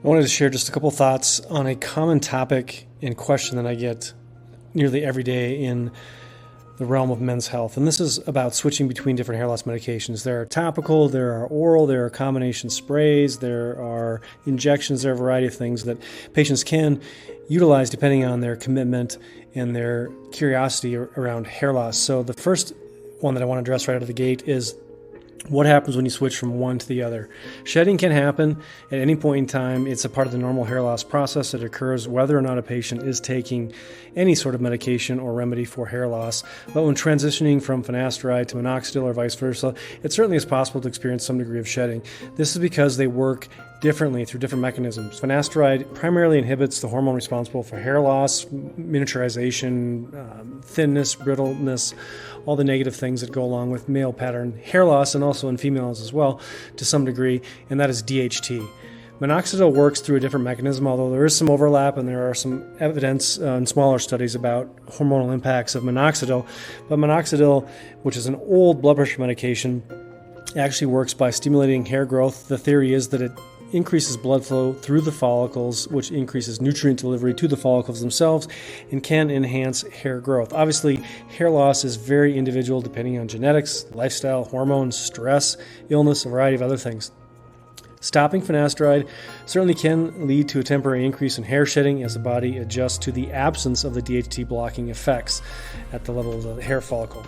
I wanted to share just a couple thoughts on a common topic and question that I get nearly every day in the realm of men's health. And this is about switching between different hair loss medications. There are topical, there are oral, there are combination sprays, there are injections, there are a variety of things that patients can utilize depending on their commitment and their curiosity around hair loss. So the first one that I want to address right out of the gate is what happens when you switch from one to the other. Shedding can happen at any point in time. It's a part of the normal hair loss process that occurs whether or not a patient is taking any sort of medication or remedy for hair loss. But when transitioning from finasteride to minoxidil or vice versa, it certainly is possible to experience some degree of shedding. This is because they work differently through different mechanisms. Finasteride primarily inhibits the hormone responsible for hair loss, miniaturization, thinness, brittleness, all the negative things that go along with male pattern hair loss, and also in females as well to some degree, and that is DHT. Minoxidil works through a different mechanism, although there is some overlap and there are some evidence in smaller studies about hormonal impacts of minoxidil. But minoxidil, which is an old blood pressure medication, actually works by stimulating hair growth. The theory is that it increases blood flow through the follicles, which increases nutrient delivery to the follicles themselves and can enhance hair growth. Obviously, hair loss is very individual depending on genetics, lifestyle, hormones, stress, illness, a variety of other things. Stopping finasteride certainly can lead to a temporary increase in hair shedding as the body adjusts to the absence of the DHT blocking effects at the level of the hair follicle.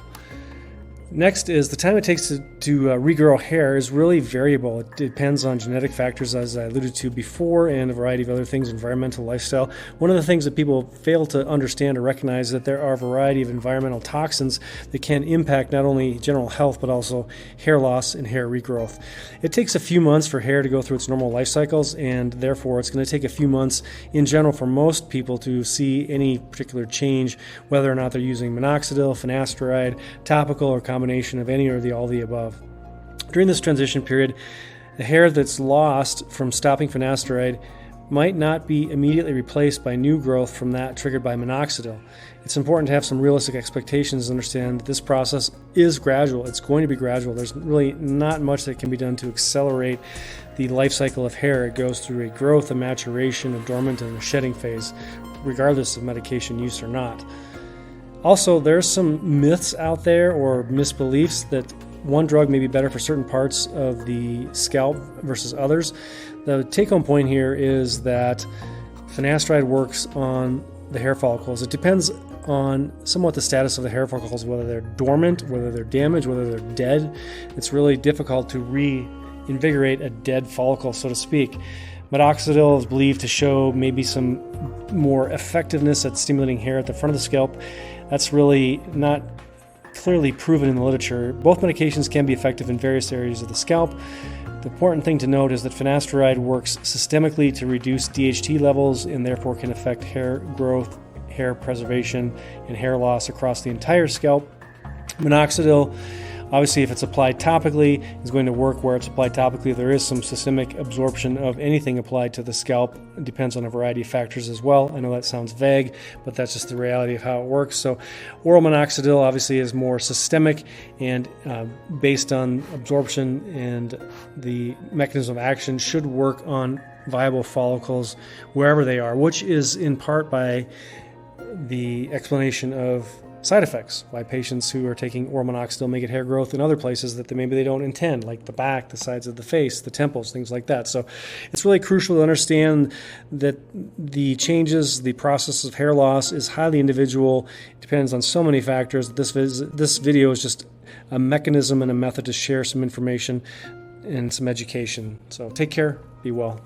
Next is the time it takes to regrow hair is really variable. It depends on genetic factors, as I alluded to before, and a variety of other things, environmental, lifestyle. One of the things that people fail to understand or recognize is that there are a variety of environmental toxins that can impact not only general health, but also hair loss and hair regrowth. It takes a few months for hair to go through its normal life cycles, and therefore it's going to take a few months in general for most people to see any particular change, whether or not they're using minoxidil, finasteride, topical, or combination of any or all the above. During this transition period, the hair that's lost from stopping finasteride might not be immediately replaced by new growth from that triggered by minoxidil. It's important to have some realistic expectations and understand that this process is gradual. It's going to be gradual. There's really not much that can be done to accelerate the life cycle of hair. It goes through a growth, a maturation, a dormant, and a shedding phase, regardless of medication use or not. Also, there's some myths out there or misbeliefs that one drug may be better for certain parts of the scalp versus others. The take-home point here is that finasteride works on the hair follicles. It depends on somewhat the status of the hair follicles, whether they're dormant, whether they're damaged, whether they're dead. It's really difficult to reinvigorate a dead follicle, so to speak. Minoxidil is believed to show maybe some more effectiveness at stimulating hair at the front of the scalp. That's really not clearly proven in the literature. Both medications can be effective in various areas of the scalp. The important thing to note is that finasteride works systemically to reduce DHT levels and therefore can affect hair growth, hair preservation, and hair loss across the entire scalp. Minoxidil, obviously, if it's applied topically, is going to work where it's applied topically. There is some systemic absorption of anything applied to the scalp. It depends on a variety of factors as well. I know that sounds vague, but that's just the reality of how it works. So oral minoxidil obviously is more systemic and based on absorption, and the mechanism of action should work on viable follicles wherever they are, which is in part by the explanation of side effects, why patients who are taking oral minoxidil may get hair growth in other places that maybe they don't intend, like the back, the sides of the face, the temples, things like that. So it's really crucial to understand that the changes, the process of hair loss is highly individual. It depends on so many factors. This video is just a mechanism and a method to share some information and some education. So take care, be well.